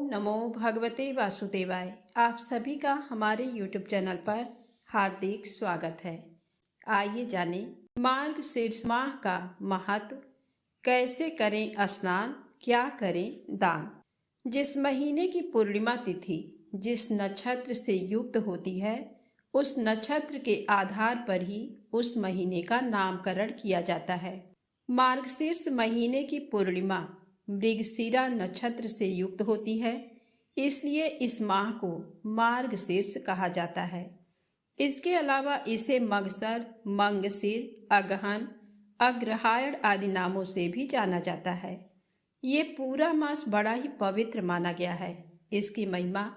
नमो भगवते वासुदेवाय। आप सभी का हमारे YouTube चैनल पर हार्दिक स्वागत है। आइए जानें मार्गशीर्ष माह का महत्व, कैसे करें स्नान, क्या करें दान। जिस महीने की पूर्णिमा तिथि जिस नक्षत्र से युक्त होती है, उस नक्षत्र के आधार पर ही उस महीने का नामकरण किया जाता है। मार्गशीर्ष महीने की पूर्णिमा मृगशिरा नक्षत्र से युक्त होती है, इसलिए इस माह को मार्गशीर्ष कहा जाता है। इसके अलावा इसे मगसर, मंगशीर, अगहन, अग्रहायण आदि नामों से भी जाना जाता है। ये पूरा मास बड़ा ही पवित्र माना गया है। इसकी महिमा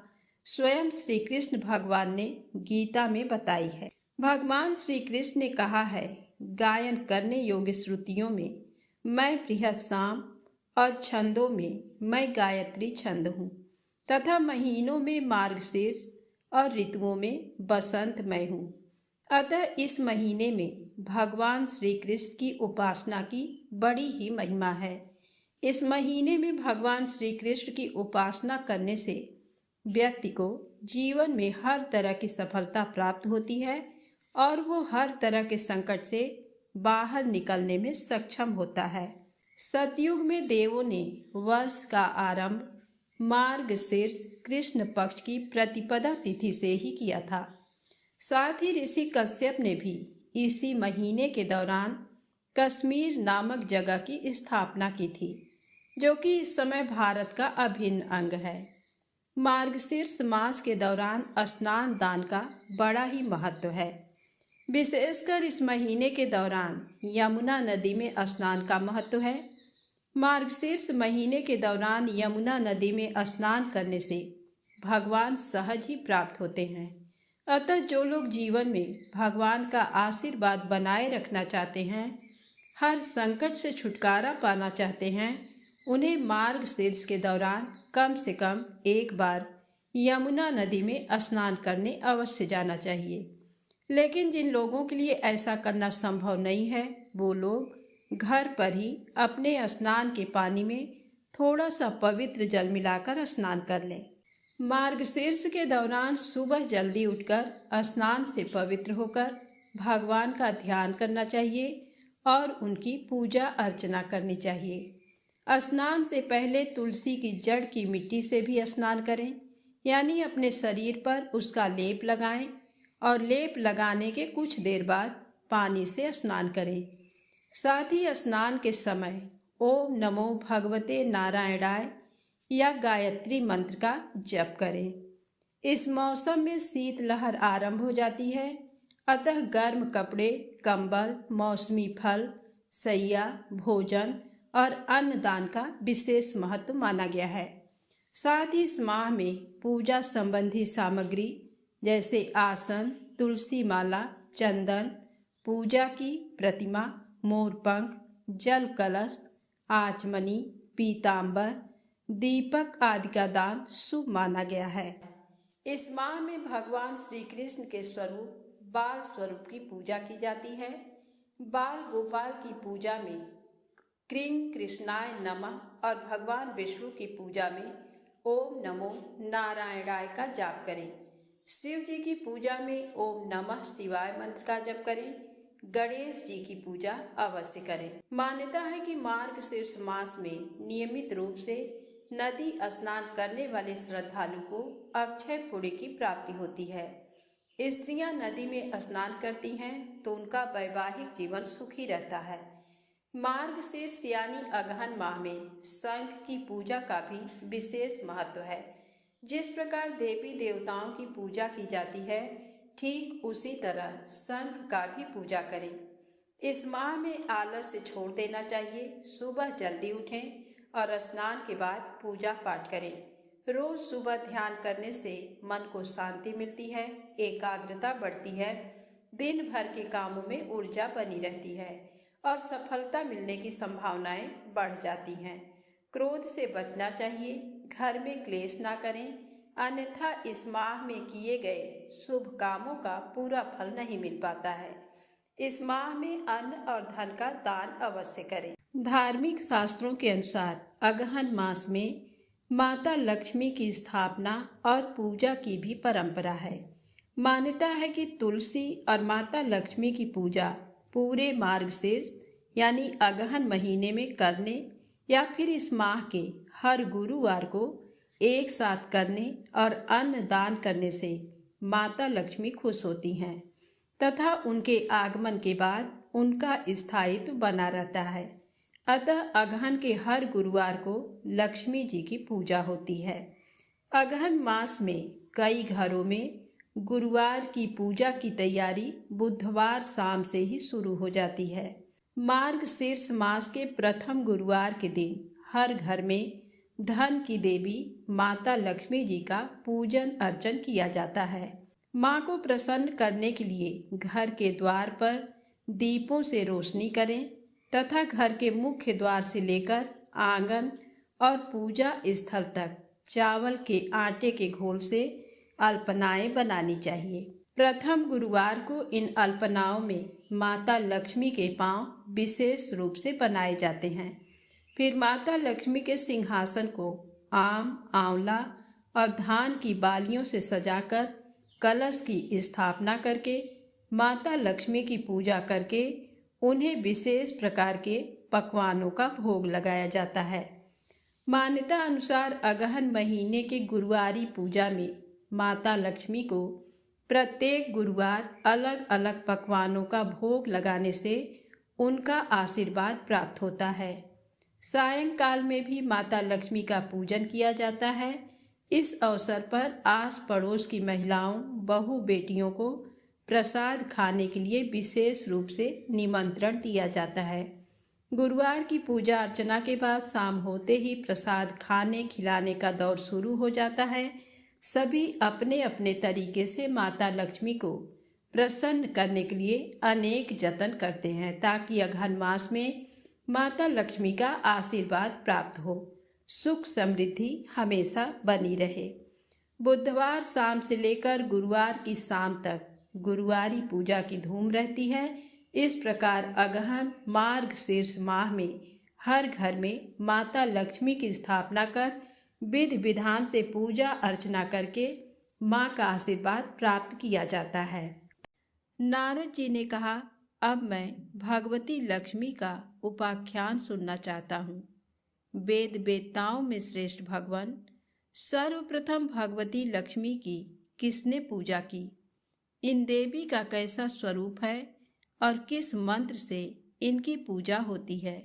स्वयं श्री कृष्ण भगवान ने गीता में बताई है। भगवान श्री कृष्ण ने कहा है, गायन करने योग्य श्रुतियों में मैं बृहत साम और छंदों में मैं गायत्री छंद हूँ, तथा महीनों में मार्गशीर्ष और ऋतुओं में बसंत मैं हूँ। अतः इस महीने में भगवान श्री कृष्ण की उपासना की बड़ी ही महिमा है। इस महीने में भगवान श्री कृष्ण की उपासना करने से व्यक्ति को जीवन में हर तरह की सफलता प्राप्त होती है और वो हर तरह के संकट से बाहर निकलने में सक्षम होता है। सतयुग में देवों ने वर्ष का आरंभ मार्गशीर्ष कृष्ण पक्ष की प्रतिपदा तिथि से ही किया था। साथ ही ऋषि कश्यप ने भी इसी महीने के दौरान कश्मीर नामक जगह की स्थापना की थी, जो कि इस समय भारत का अभिन्न अंग है। मार्गशीर्ष मास के दौरान स्नान दान का बड़ा ही महत्व है। विशेषकर इस महीने के दौरान यमुना नदी में स्नान का महत्व है। मार्गशीर्ष महीने के दौरान यमुना नदी में स्नान करने से भगवान सहज ही प्राप्त होते हैं। अतः जो लोग जीवन में भगवान का आशीर्वाद बनाए रखना चाहते हैं, हर संकट से छुटकारा पाना चाहते हैं, उन्हें मार्गशीर्ष के दौरान कम से कम एक बार यमुना नदी में स्नान करने अवश्य जाना चाहिए। लेकिन जिन लोगों के लिए ऐसा करना संभव नहीं है, वो लोग घर पर ही अपने स्नान के पानी में थोड़ा सा पवित्र जल मिलाकर स्नान कर लें। मार्गशीर्ष के दौरान सुबह जल्दी उठकर स्नान से पवित्र होकर भगवान का ध्यान करना चाहिए और उनकी पूजा अर्चना करनी चाहिए। स्नान से पहले तुलसी की जड़ की मिट्टी से भी स्नान करें, यानी अपने शरीर पर उसका लेप लगाएं और लेप लगाने के कुछ देर बाद पानी से स्नान करें। साथ ही स्नान के समय ओम नमो भगवते नारायणाय या गायत्री मंत्र का जप करें। इस मौसम में शीतलहर आरंभ हो जाती है, अतः गर्म कपड़े, कंबल, मौसमी फल, सैया, भोजन और अन्नदान का विशेष महत्व माना गया है। साथ ही इस माह में पूजा संबंधी सामग्री जैसे आसन, तुलसी माला, चंदन, पूजा की प्रतिमा, मोरपंख, जल कलश, आचमनी, पीतांबर, दीपक आदि का दान शुभ माना गया है। इस माह में भगवान श्री कृष्ण के स्वरूप बाल स्वरूप की पूजा की जाती है। बाल गोपाल की पूजा में क्रीं कृष्णाय नमः और भगवान विष्णु की पूजा में ओम नमो नारायणाय का जाप करें। शिव जी की पूजा में ओम नमः शिवाय मंत्र का जप करें। गणेश जी की पूजा अवश्य करें। मान्यता है कि मार्गशीर्ष मास में नियमित रूप से नदी स्नान करने वाले श्रद्धालु को अक्षय पुण्य की प्राप्ति होती है। स्त्रियां नदी में स्नान करती हैं तो उनका वैवाहिक जीवन सुखी रहता है। मार्गशीर्ष यानी अगहन माह में शंख की पूजा का भी विशेष महत्व है। जिस प्रकार देवी देवताओं की पूजा की जाती है, ठीक उसी तरह शंख का भी पूजा करें। इस माह में आलस्य छोड़ देना चाहिए। सुबह जल्दी उठें और स्नान के बाद पूजा पाठ करें। रोज सुबह ध्यान करने से मन को शांति मिलती है, एकाग्रता बढ़ती है, दिन भर के कामों में ऊर्जा बनी रहती है और सफलता मिलने की संभावनाएं बढ़ जाती हैं। क्रोध से बचना चाहिए, घर में क्लेश ना करें, अन्यथा इस माह में किए गए शुभ कामों का पूरा फल नहीं मिल पाता है। इस माह में अन्न और धन का दान अवश्य करें। धार्मिक शास्त्रों के अनुसार अगहन मास में माता लक्ष्मी की स्थापना और पूजा की भी परंपरा है। मान्यता है कि तुलसी और माता लक्ष्मी की पूजा पूरे मार्गशीर्ष यानी अगहन महीने में करने या फिर इस माह के हर गुरुवार को एक साथ करने और अन्न दान करने से माता लक्ष्मी खुश होती हैं तथा उनके आगमन के बाद उनका स्थायित्व बना रहता है। अतः अगहन के हर गुरुवार को लक्ष्मी जी की पूजा होती है। अगहन मास में कई घरों में गुरुवार की पूजा की तैयारी बुधवार शाम से ही शुरू हो जाती है। मार्गशीर्ष मास के प्रथम गुरुवार के दिन हर घर में धन की देवी माता लक्ष्मी जी का पूजन अर्चन किया जाता है। माँ को प्रसन्न करने के लिए घर के द्वार पर दीपों से रोशनी करें तथा घर के मुख्य द्वार से लेकर आंगन और पूजा स्थल तक चावल के आटे के घोल से अल्पनाएं बनानी चाहिए। प्रथम गुरुवार को इन अल्पनाओं में माता लक्ष्मी के पांव विशेष रूप से बनाए जाते हैं। फिर माता लक्ष्मी के सिंहासन को आम, आंवला और धान की बालियों से सजाकर कलश की स्थापना करके माता लक्ष्मी की पूजा करके उन्हें विशेष प्रकार के पकवानों का भोग लगाया जाता है। मान्यता अनुसार अगहन महीने के गुरुवारी पूजा में माता लक्ष्मी को प्रत्येक गुरुवार अलग अलग पकवानों का भोग लगाने से उनका आशीर्वाद प्राप्त होता है। सायंकाल में भी माता लक्ष्मी का पूजन किया जाता है। इस अवसर पर आस पड़ोस की महिलाओं, बहू बेटियों को प्रसाद खाने के लिए विशेष रूप से निमंत्रण दिया जाता है। गुरुवार की पूजा अर्चना के बाद शाम होते ही प्रसाद खाने खिलाने का दौर शुरू हो जाता है। सभी अपने अपने तरीके से माता लक्ष्मी को प्रसन्न करने के लिए अनेक जतन करते हैं ताकि अगहन मास में माता लक्ष्मी का आशीर्वाद प्राप्त हो, सुख समृद्धि हमेशा बनी रहे। बुधवार शाम से लेकर गुरुवार की शाम तक गुरुवारी पूजा की धूम रहती है। इस प्रकार अगहन मार्गशीर्ष माह में हर घर में माता लक्ष्मी की स्थापना कर विधि विधान से पूजा अर्चना करके माँ का आशीर्वाद प्राप्त किया जाता है। नारद जी ने कहा, अब मैं भगवती लक्ष्मी का उपाख्यान सुनना चाहता हूँ। वेद वेत्ताओं में श्रेष्ठ भगवान, सर्वप्रथम भगवती लक्ष्मी की किसने पूजा की? इन देवी का कैसा स्वरूप है और किस मंत्र से इनकी पूजा होती है?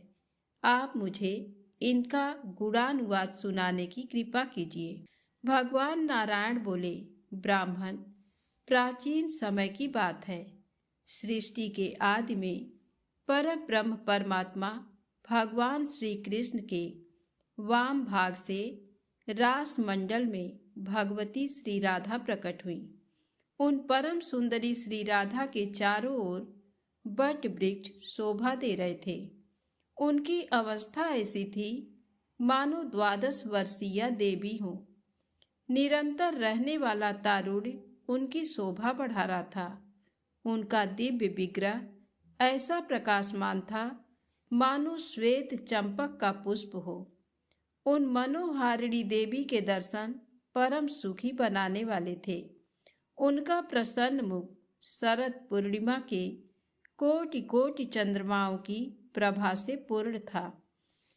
आप मुझे इनका गुणानुवाद सुनाने की कृपा कीजिए। भगवान नारायण बोले, ब्राह्मण, प्राचीन समय की बात है। सृष्टि के आदि में पर ब्रह्म परमात्मा भगवान श्री कृष्ण के वाम भाग से रास मंडल में भगवती श्री राधा प्रकट हुई। उन परम सुंदरी श्री राधा के चारों ओर बट वृक्ष शोभा दे रहे थे। उनकी अवस्था ऐसी थी मानो 12 वर्षीय देवी हो। निरंतर रहने वाला तारुण्य उनकी शोभा बढ़ा रहा था। उनका दिव्य विग्रह ऐसा प्रकाशमान था मानो श्वेत चंपक का पुष्प हो। उन मनोहारिणी देवी के दर्शन परम सुखी बनाने वाले थे। उनका प्रसन्न मुख शरद पूर्णिमा के कोटि कोटि चंद्रमाओं की प्रभा से पूर्ण था।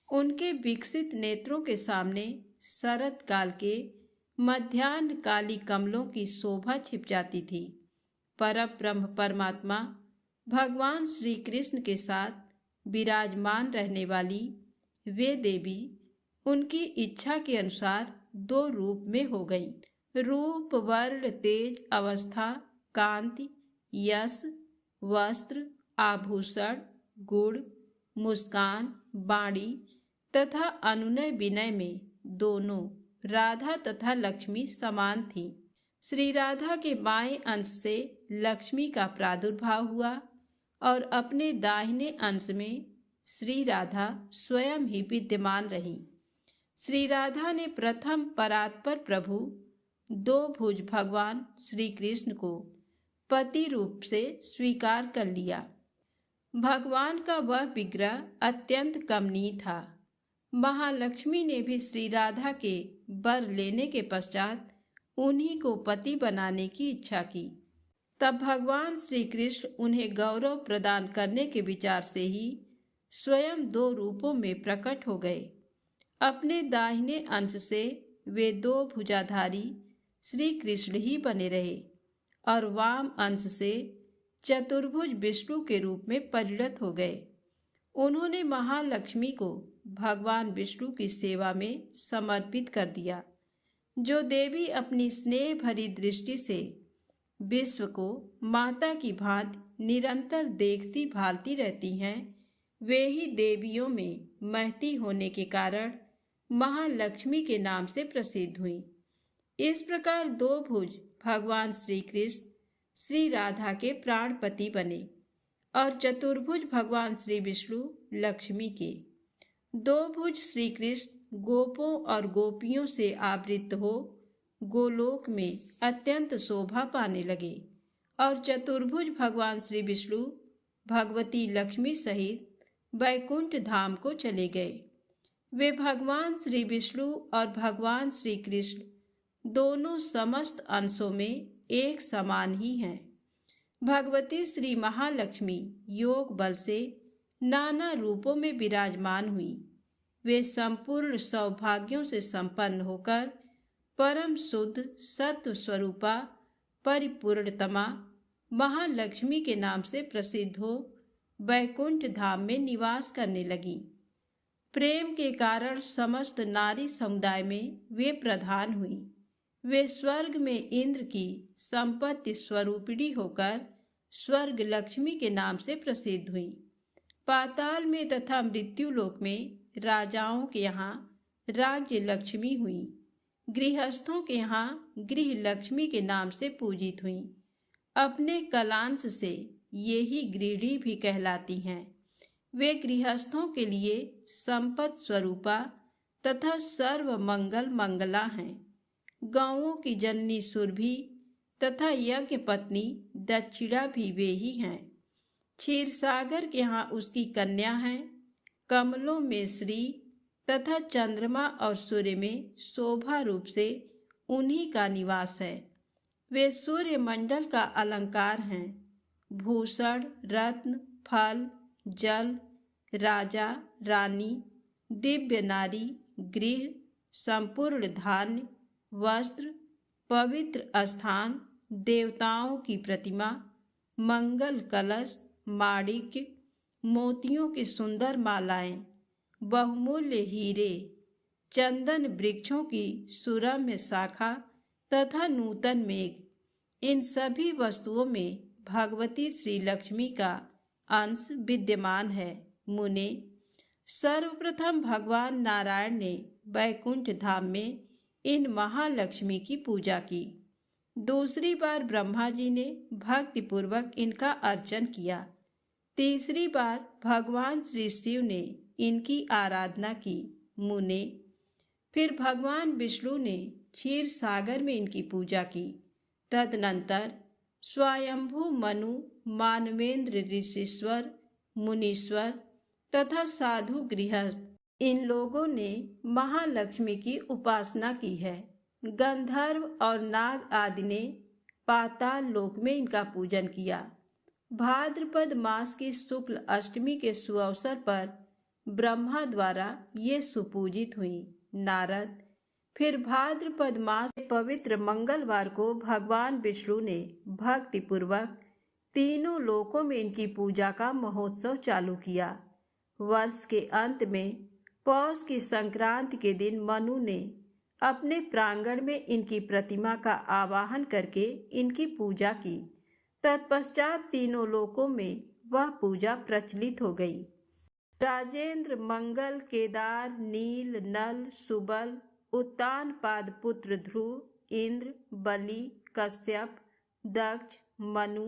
उनके विकसित नेत्रों के सामने शरद काल के मध्याह्न काली कमलों की शोभा छिप जाती थी। परब्रह्म परमात्मा भगवान श्री कृष्ण के साथ विराजमान रहने वाली वे देवी उनकी इच्छा के अनुसार 2 रूप में हो गईं। रूप, वर्ण, तेज, अवस्था, कांति, यश, वस्त्र, आभूषण, गुण, मुस्कान, वाणी तथा अनुनय विनय में दोनों राधा तथा लक्ष्मी समान थी। श्री राधा के बाएं अंश से लक्ष्मी का प्रादुर्भाव हुआ और अपने दाहिने अंश में श्री राधा स्वयं ही विद्यमान रही। श्री राधा ने प्रथम परात्पर प्रभु 2 भुज भगवान श्री कृष्ण को पति रूप से स्वीकार कर लिया। भगवान का वह विग्रह अत्यंत कमनीय था। महालक्ष्मी ने भी श्री राधा के वर लेने के पश्चात उन्हीं को पति बनाने की इच्छा की। तब भगवान श्री कृष्ण उन्हें गौरव प्रदान करने के विचार से ही स्वयं 2 रूपों में प्रकट हो गए। अपने दाहिने अंश से वे 2 भुजाधारी श्री कृष्ण ही बने रहे और वाम अंश से चतुर्भुज विष्णु के रूप में परिणत हो गए। उन्होंने महालक्ष्मी को भगवान विष्णु की सेवा में समर्पित कर दिया। जो देवी अपनी स्नेह भरी दृष्टि से विश्व को माता की भांति निरंतर देखती भालती रहती हैं, वे ही देवियों में महती होने के कारण महालक्ष्मी के नाम से प्रसिद्ध हुई। इस प्रकार 2 भुज भगवान श्री कृष्ण श्री राधा के प्राणपति बने और चतुर्भुज भगवान श्री विष्णु लक्ष्मी के। 2 भुज श्री कृष्ण गोपों और गोपियों से आवृत हो गोलोक में अत्यंत शोभा पाने लगे और चतुर्भुज भगवान श्री विष्णु भगवती लक्ष्मी सहित वैकुंठ धाम को चले गए। वे भगवान श्री विष्णु और भगवान श्री कृष्ण दोनों समस्त अंशों में एक समान ही हैं। भगवती श्री महालक्ष्मी योग बल से नाना रूपों में विराजमान हुई। वे संपूर्ण सौभाग्यों से संपन्न होकर परम शुद्ध सत्व स्वरूपा परिपूर्णतमा महालक्ष्मी के नाम से प्रसिद्ध हो वैकुंठ धाम में निवास करने लगी। प्रेम के कारण समस्त नारी समुदाय में वे प्रधान हुई। वे स्वर्ग में इंद्र की संपत्ति स्वरूपिणी होकर स्वर्ग लक्ष्मी के नाम से प्रसिद्ध हुई। पाताल में तथा मृत्युलोक में राजाओं के यहाँ राज्य लक्ष्मी हुई। गृहस्थों के यहाँ गृह लक्ष्मी के नाम से पूजित हुई। अपने कलांश से ये ही गृहिणी भी कहलाती हैं। वे गृहस्थों के लिए संपत स्वरूपा तथा सर्व मंगल मंगला हैं। गौओं की जननी सुरभि तथा यज्ञ पत्नी दक्षिणा भी वे ही हैं। क्षीर सागर के यहाँ उसकी कन्या है। कमलों में श्री तथा चंद्रमा और सूर्य में शोभा रूप से उन्हीं का निवास है। वे सूर्य मंडल का अलंकार हैं। भूषण रत्न फल जल राजा रानी दिव्य नारी गृह संपूर्ण धान्य वस्त्र पवित्र स्थान देवताओं की प्रतिमा मंगल कलश माणिक्य मोतियों की सुंदर मालाएं बहुमूल्य हीरे चंदन वृक्षों की सुरम्य शाखा तथा नूतन मेघ, इन सभी वस्तुओं में भगवती श्री लक्ष्मी का अंश विद्यमान है। मुने, सर्वप्रथम भगवान नारायण ने वैकुंठ धाम में इन महालक्ष्मी की पूजा की। दूसरी बार ब्रह्मा जी ने भक्तिपूर्वक इनका अर्चन किया। तीसरी बार भगवान श्री शिव ने इनकी आराधना की। मुने, फिर भगवान विष्णु ने क्षीर सागर में इनकी पूजा की। तदनंतर स्वयंभू मनु मानवेंद्र ऋषिश्वर मुनीश्वर तथा साधु गृहस्थ इन लोगों ने महालक्ष्मी की उपासना की है। गंधर्व और नाग आदि ने पाताल लोक में इनका पूजन किया। भाद्रपद मास की शुक्ल अष्टमी के सुअवसर पर ब्रह्मा द्वारा ये सुपूजित हुई। नारद, फिर भाद्रपद मास के पवित्र मंगलवार को भगवान विष्णु ने भक्तिपूर्वक तीनों लोकों में इनकी पूजा का महोत्सव चालू किया। वर्ष के अंत में पौष की संक्रांति के दिन मनु ने अपने प्रांगण में इनकी प्रतिमा का आवाहन करके इनकी पूजा की। तत्पश्चात तीनों लोकों में वह पूजा प्रचलित हो गई। राजेंद्र मंगल केदार नील नल सुबल उत्तानपाद पुत्र ध्रुव इंद्र बलि कश्यप दक्ष मनु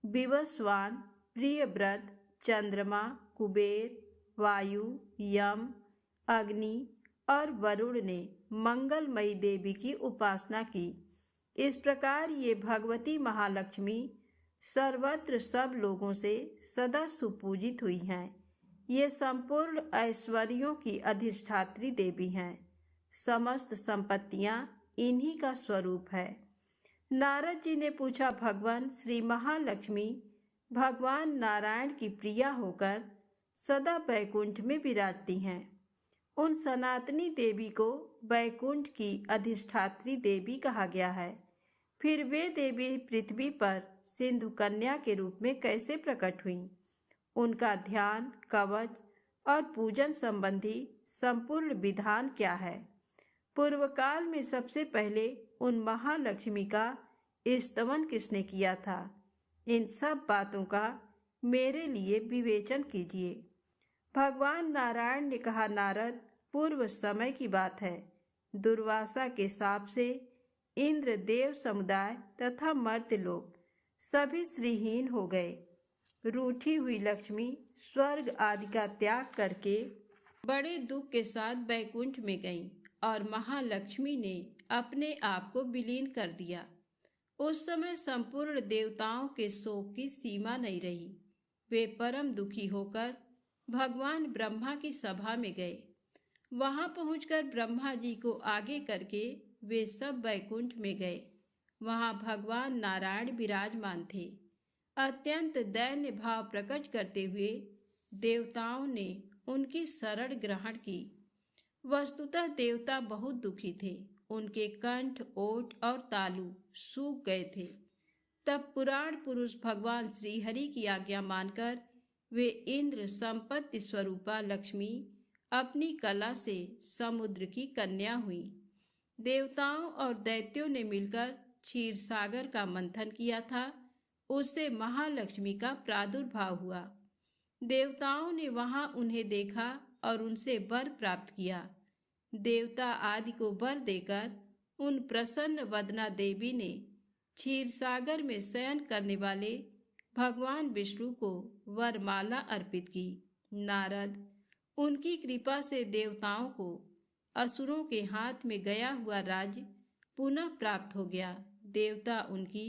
विवस्वान प्रियव्रत चंद्रमा कुबेर वायु यम अग्नि और वरुण ने मंगलमयी देवी की उपासना की। इस प्रकार ये भगवती महालक्ष्मी सर्वत्र सब लोगों से सदा सुपूजित हुई हैं। ये संपूर्ण ऐश्वर्यों की अधिष्ठात्री देवी हैं। समस्त संपत्तियां इन्हीं का स्वरूप है। नारद जी ने पूछा, भगवान श्री महालक्ष्मी भगवान नारायण की प्रिया होकर सदा बैकुंठ में विराजती हैं। उन सनातनी देवी को बैकुंठ की अधिष्ठात्री देवी कहा गया है। फिर वे देवी पृथ्वी पर सिंधु कन्या के रूप में कैसे प्रकट हुईं? उनका ध्यान, कवच और पूजन संबंधी संपूर्ण विधान क्या है? पूर्व काल में सबसे पहले उन महालक्ष्मी का स्तवन किसने किया था? इन सब बातों का मेरे लिए विवेचन कीजिए। भगवान नारायण ने कहा, नारद, पूर्व समय की बात है। दुर्वासा के शाप से इंद्र देव समुदाय तथा मर्त्य लोग सभी श्रीहीन हो गए। रूठी हुई लक्ष्मी स्वर्ग आदि का त्याग करके बड़े दुख के साथ बैकुंठ में गईं और महालक्ष्मी ने अपने आप को विलीन कर दिया। उस समय संपूर्ण देवताओं के शोक की सीमा नहीं रही। वे परम दुखी होकर भगवान ब्रह्मा की सभा में गए। वहां पहुंचकर ब्रह्मा जी को आगे करके वे सब बैकुंठ में गए। वहां भगवान नारायण विराजमान थे। अत्यंत दैन्य भाव प्रकट करते हुए देवताओं ने उनकी शरण ग्रहण की। वस्तुतः देवता बहुत दुखी थे। उनके कंठ, ओठ और तालु सूख गए थे। तब पुराण पुरुष भगवान श्रीहरि की आज्ञा मानकर वे इंद्र संपत्ति स्वरूपा लक्ष्मी अपनी कला से समुद्र की कन्या हुई। देवताओं और दैत्यों ने मिलकर क्षीर सागर का मंथन किया था। उससे महालक्ष्मी का प्रादुर्भाव हुआ। देवताओं ने वहां उन्हें देखा और उनसे वर प्राप्त किया। देवता आदि को वर देकर उन प्रसन्न वदना देवी ने क्षीर सागर में शयन करने वाले भगवान विष्णु को वरमाला अर्पित की। नारद, उनकी कृपा से देवताओं को असुरों के हाथ में गया हुआ राज्य पुनः प्राप्त हो गया। देवता उनकी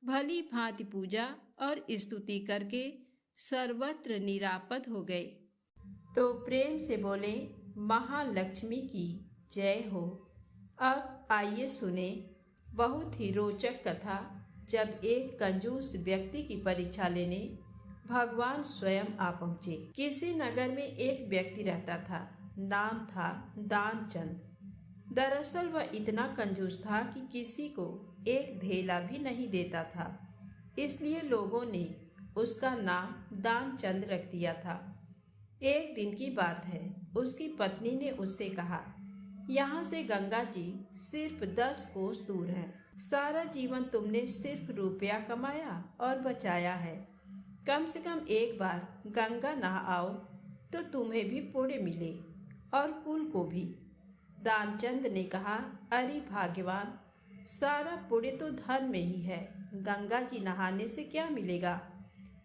भली भांति पूजा और स्तुति करके सर्वत्र निरापद हो गए। तो प्रेम से बोले, महालक्ष्मी की जय हो। अब आइए सुने बहुत ही रोचक कथा। जब एक कंजूस व्यक्ति की परीक्षा लेने भगवान स्वयं आ पहुँचे। किसी नगर में एक व्यक्ति रहता था। नाम था दानचंद। दरअसल वह इतना कंजूस था कि किसी को एक धेला भी नहीं देता था। इसलिए लोगों ने उसका नाम दानचंद रख दिया था। एक दिन की बात है, उसकी पत्नी ने उससे कहा, यहाँ से गंगा जी सिर्फ 10 कोस दूर है। सारा जीवन तुमने सिर्फ रुपया कमाया और बचाया है। कम से कम एक बार गंगा नहा आओ तो तुम्हें भी पुण्य मिले और कुल को भी। दानचंद ने कहा, अरे भाग्यवान, सारा पुण्य तो धन में ही है। गंगा जी नहाने से क्या मिलेगा?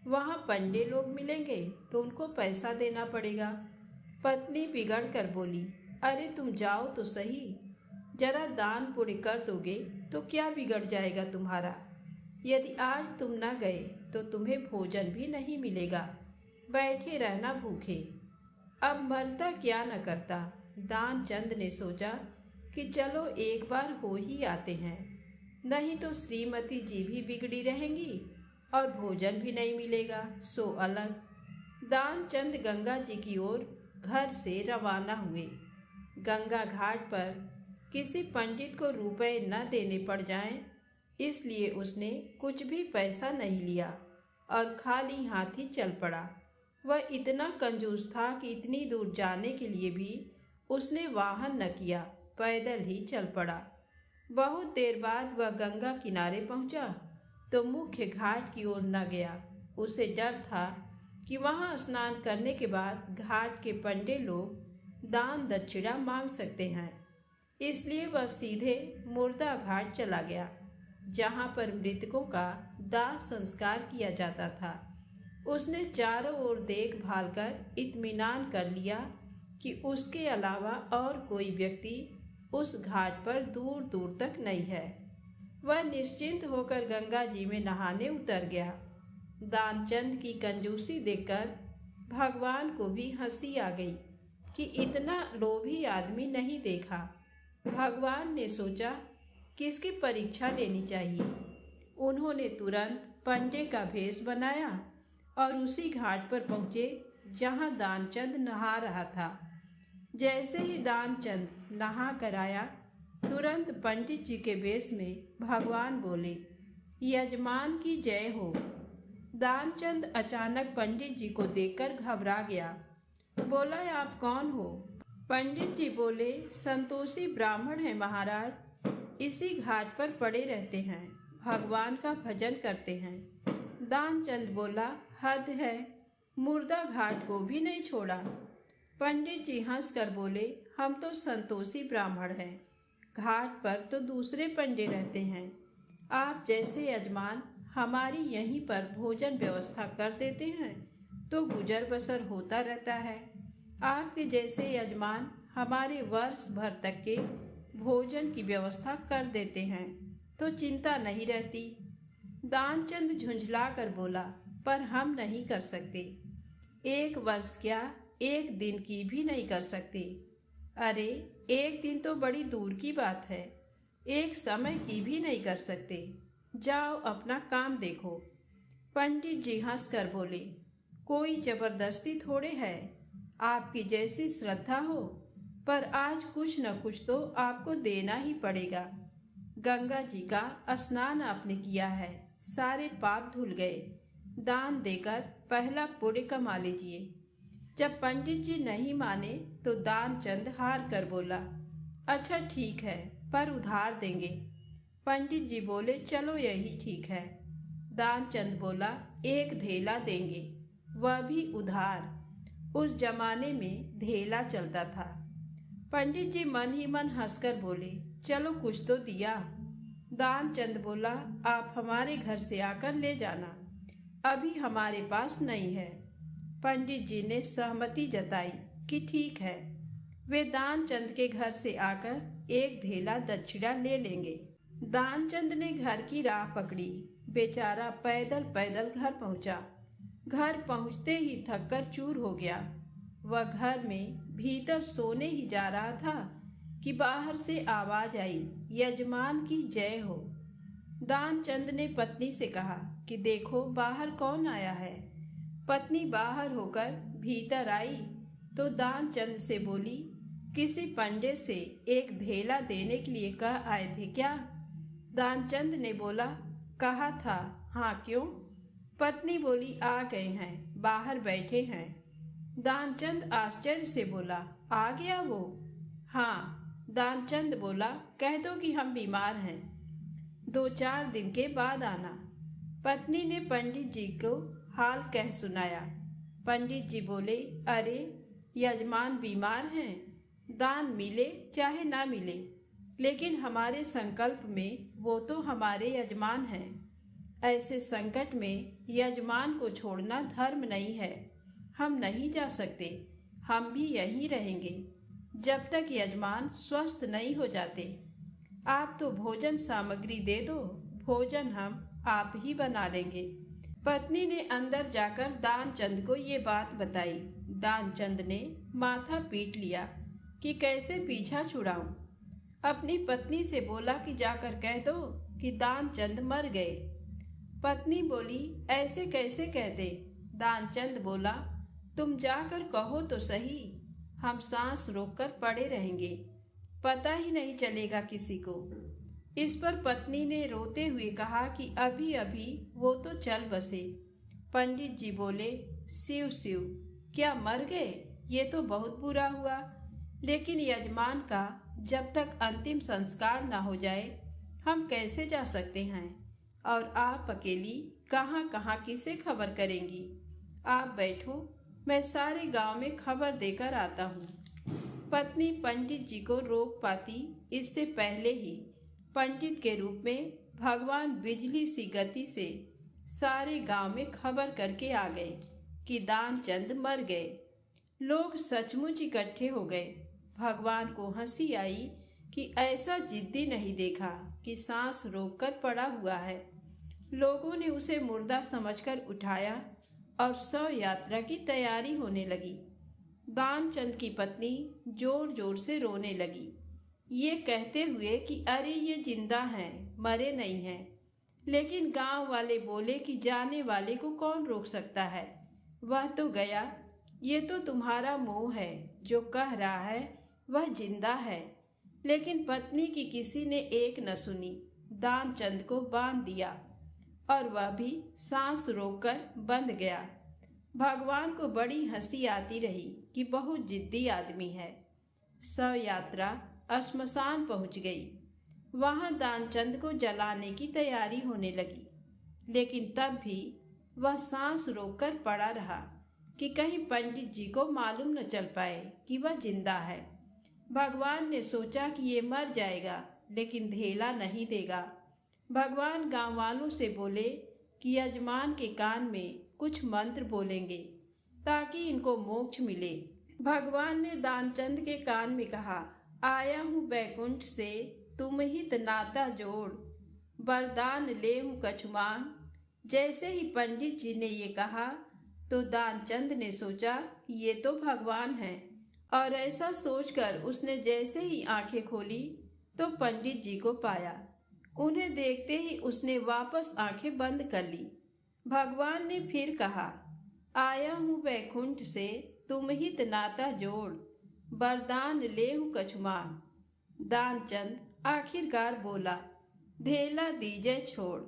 वहाँ पंडे लोग मिलेंगे तो उनको पैसा देना पड़ेगा। पत्नी बिगड़ कर बोली, अरे तुम जाओ तो सही, जरा दान पुण्य कर दोगे तो क्या बिगड़ जाएगा तुम्हारा। यदि आज तुम न गए तो तुम्हें भोजन भी नहीं मिलेगा, बैठे रहना भूखे। अब मरता क्या न करता। दानचंद ने सोचा कि चलो एक बार हो ही आते हैं, नहीं तो श्रीमती जी भी बिगड़ी रहेंगी और भोजन भी नहीं मिलेगा, सो अलग। दानचंद गंगा जी की ओर घर से रवाना हुए। गंगा घाट पर किसी पंडित को रुपए न देने पड़ जाएं, इसलिए उसने कुछ भी पैसा नहीं लिया और खाली हाथ ही चल पड़ा। वह इतना कंजूस था कि इतनी दूर जाने के लिए भी उसने वाहन न किया, पैदल ही चल पड़ा। बहुत देर बाद वह गंगा किनारे पहुंचा तो मुख्य घाट की ओर न गया। उसे डर था कि वहां स्नान करने के बाद घाट के पंडे लोग दान दक्षिणा मांग सकते हैं। इसलिए वह सीधे मुर्दा घाट चला गया, जहां पर मृतकों का दाह संस्कार किया जाता था। उसने चारों ओर देखभाल कर इत्मीनान कर लिया कि उसके अलावा और कोई व्यक्ति उस घाट पर दूर दूर तक नहीं है। वह निश्चिंत होकर गंगा जी में नहाने उतर गया। दानचंद की कंजूसी देखकर भगवान को भी हंसी आ गई कि इतना लोभी आदमी नहीं देखा। भगवान ने सोचा किसकी परीक्षा लेनी चाहिए। उन्होंने तुरंत पंडे का भेष बनाया और उसी घाट पर पहुँचे जहाँ दानचंद नहा रहा था। जैसे ही दानचंद नहा कर आया, तुरंत पंडित जी के वेश में भगवान बोले, यजमान की जय हो। दानचंद अचानक पंडित जी को देखकर घबरा गया। बोला, आप कौन हो? पंडित जी बोले, संतोषी ब्राह्मण है महाराज, इसी घाट पर पड़े रहते हैं, भगवान का भजन करते हैं। दानचंद बोला, हद है, मुर्दा घाट को भी नहीं छोड़ा। पंडित जी हंसकर बोले, हम तो संतोषी ब्राह्मण हैं, घाट पर तो दूसरे पंडे रहते हैं। आप जैसे यजमान हमारी यहीं पर भोजन व्यवस्था कर देते हैं तो गुजर बसर होता रहता है। आपके जैसे यजमान हमारे वर्ष भर तक के भोजन की व्यवस्था कर देते हैं तो चिंता नहीं रहती। दानचंद झुंझला कर बोला, पर हम नहीं कर सकते। 1 वर्ष क्या, 1 दिन की भी नहीं कर सकते। अरे 1 दिन तो बड़ी दूर की बात है, 1 समय की भी नहीं कर सकते। जाओ अपना काम देखो। पंडित जी हंसकर बोले, कोई जबरदस्ती थोड़े है, आपकी जैसी श्रद्धा हो, पर आज कुछ न कुछ तो आपको देना ही पड़ेगा। गंगा जी का स्नान आपने किया है, सारे पाप धुल गए, दान देकर पहला पुण्य कमा लीजिए। जब पंडित जी नहीं माने तो दानचंद हार कर बोला, अच्छा ठीक है, पर उधार देंगे। पंडित जी बोले, चलो यही ठीक है। दानचंद बोला, 1 धेला देंगे, वह भी उधार। उस जमाने में धेला चलता था। पंडित जी मन ही मन हंसकर बोले, चलो कुछ तो दिया। दानचंद बोला, आप हमारे घर से आकर ले जाना, अभी हमारे पास नहीं है। पंडित जी ने सहमति जताई कि ठीक है, वे दानचंद के घर से आकर 1 धेला दक्षिणा ले लेंगे। दानचंद ने घर की राह पकड़ी। बेचारा पैदल पैदल घर पहुंचा। घर पहुंचते ही थककर चूर हो गया। वह घर में भीतर सोने ही जा रहा था कि बाहर से आवाज आई, यजमान की जय हो। दानचंद ने पत्नी से कहा कि देखो बाहर कौन आया है। पत्नी बाहर होकर भीतर आई तो दानचंद से बोली, किसी पंडे से 1 धेला देने के लिए कह आए थे क्या? दानचंद ने बोला, कहा था। हाँ क्यों? पत्नी बोली, आ गए हैं, बाहर बैठे हैं। दानचंद आश्चर्य से बोला, आ गया वो? हाँ। दानचंद बोला, कह दो कि हम बीमार हैं, 2-4 दिन के बाद आना। पत्नी ने पंडित जी को हाल कह सुनाया। पंडित जी बोले, अरे यजमान बीमार हैं, दान मिले चाहे ना मिले, लेकिन हमारे संकल्प में वो तो हमारे यजमान हैं। ऐसे संकट में यजमान को छोड़ना धर्म नहीं है। हम नहीं जा सकते, हम भी यहीं रहेंगे जब तक यजमान स्वस्थ नहीं हो जाते। आप तो भोजन सामग्री दे दो, भोजन हम आप ही बना लेंगे। पत्नी ने अंदर जाकर दानचंद को ये बात बताई। दानचंद ने माथा पीट लिया कि कैसे पीछा छुड़ाऊं। अपनी पत्नी से बोला कि जाकर कह दो कि दानचंद मर गए। पत्नी बोली, ऐसे कैसे कह दे? दानचंद बोला, तुम जाकर कहो तो सही, हम सांस रोककर पड़े रहेंगे, पता ही नहीं चलेगा किसी को। इस पर पत्नी ने रोते हुए कहा कि अभी अभी वो तो चल बसे। पंडित जी बोले, शिव शिव, क्या मर गए? ये तो बहुत बुरा हुआ, लेकिन यजमान का जब तक अंतिम संस्कार न हो जाए हम कैसे जा सकते हैं, और आप अकेली कहाँ कहाँ किसे खबर करेंगी। आप बैठो, मैं सारे गांव में खबर देकर आता हूँ। पत्नी पंडित जी को रोक पाती इससे पहले ही पंडित के रूप में भगवान बिजली सी गति से सारे गांव में खबर करके आ गए कि दानचंद मर गए। लोग सचमुच इकट्ठे हो गए। भगवान को हंसी आई कि ऐसा जिद्दी नहीं देखा कि सांस रोककर पड़ा हुआ है। लोगों ने उसे मुर्दा समझकर उठाया और शव यात्रा की तैयारी होने लगी। दानचंद की पत्नी जोर जोर से रोने लगी। ये कहते हुए कि अरे ये जिंदा हैं, मरे नहीं हैं। लेकिन गांव वाले बोले कि जाने वाले को कौन रोक सकता है, वह तो गया। ये तो तुम्हारा मुंह है जो कह रहा है वह जिंदा है। लेकिन पत्नी की किसी ने एक न सुनी, दानचंद को बांध दिया और वह भी सांस रोककर बंध गया। भगवान को बड़ी हंसी आती रही कि बहुत जिद्दी आदमी है। शव यात्रा श्मशान पहुंच गई। वहां दानचंद को जलाने की तैयारी होने लगी, लेकिन तब भी वह सांस रोककर पड़ा रहा कि कहीं पंडित जी को मालूम न चल पाए कि वह जिंदा है। भगवान ने सोचा कि ये मर जाएगा, लेकिन धेला नहीं देगा। भगवान गांव वालों से बोले कि यजमान के कान में कुछ मंत्र बोलेंगे ताकि इनको मोक्ष मिले। भगवान ने दानचंद के कान में कहा, आया हूँ बैकुंठ से, तुम ही नाता जोड़, वरदान ले हूँ कछु मांग। जैसे ही पंडित जी ने ये कहा तो दानचंद ने सोचा कि ये तो भगवान हैं, और ऐसा सोचकर उसने जैसे ही आंखें खोली तो पंडित जी को पाया। उन्हें देखते ही उसने वापस आंखें बंद कर ली। भगवान ने फिर कहा, आया हूँ वैकुंठ से, तुम ही नाता जोड़, वरदान ले हूँ कछु मांग। दानचंद आखिरकार बोला, धेला दीजिए छोड़।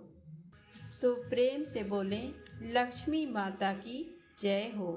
तो प्रेम से बोलें, लक्ष्मी माता की जय हो।